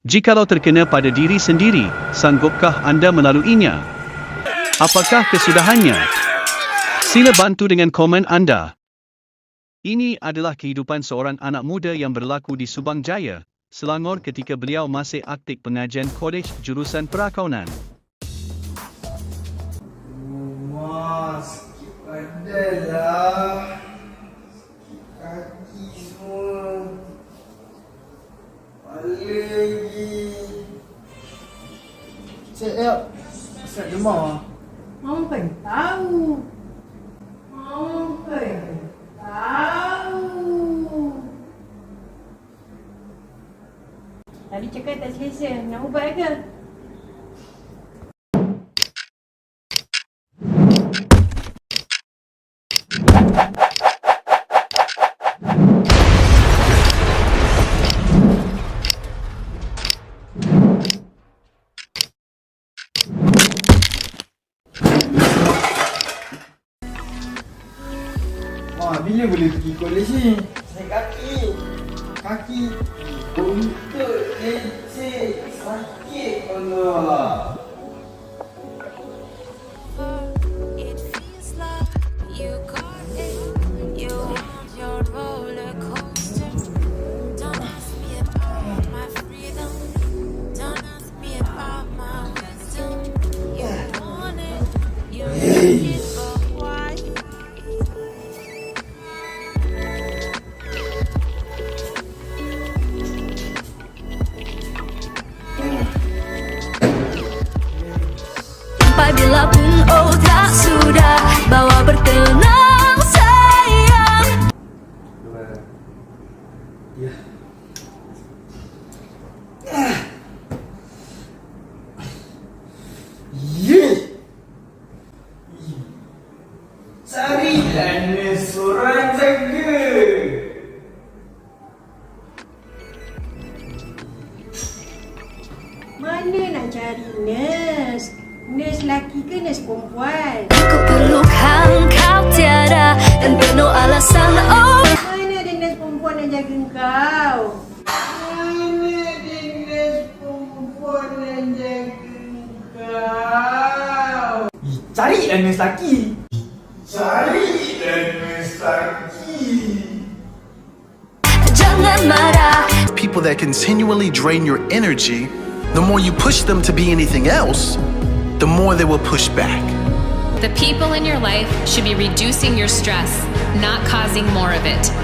Jikalau terkena pada diri sendiri, sanggupkah anda melaluinya? Apakah kesudahannya? Sila bantu dengan komen anda. Ini adalah kehidupan seorang anak muda yang berlaku di Subang Jaya, Selangor ketika beliau masih aktif pengajian kolej jurusan perakaunan. Sikit padalah. Kaki semua. Lagi. Cik, yuk. Ustaz Jumar. Mama kan tahu. Mama kan tahu. Tadi cakap tak selesa. Nak ubat ke? Bila boleh pergi kolej ni? Saya kaki buntut, leceh, sakit Allah. Apabila pun oh tak sudah bawa bertenang sayang. Ya. Carilah seorang jaga. Mana nak cari nurse? Nurse lelaki ke nurse perempuan? Aku perlukan kau tiada dan penuh alasan oh. Mana ada nurse perempuan yang jaga kau? Mana ada nurse perempuan yang jaga kau? Carilah nurse lelaki. Carilah nurse lelaki. Jangan marah. People that continually drain your energy, the more you push them to be anything else, the more they will push back. The people in your life should be reducing your stress, not causing more of it.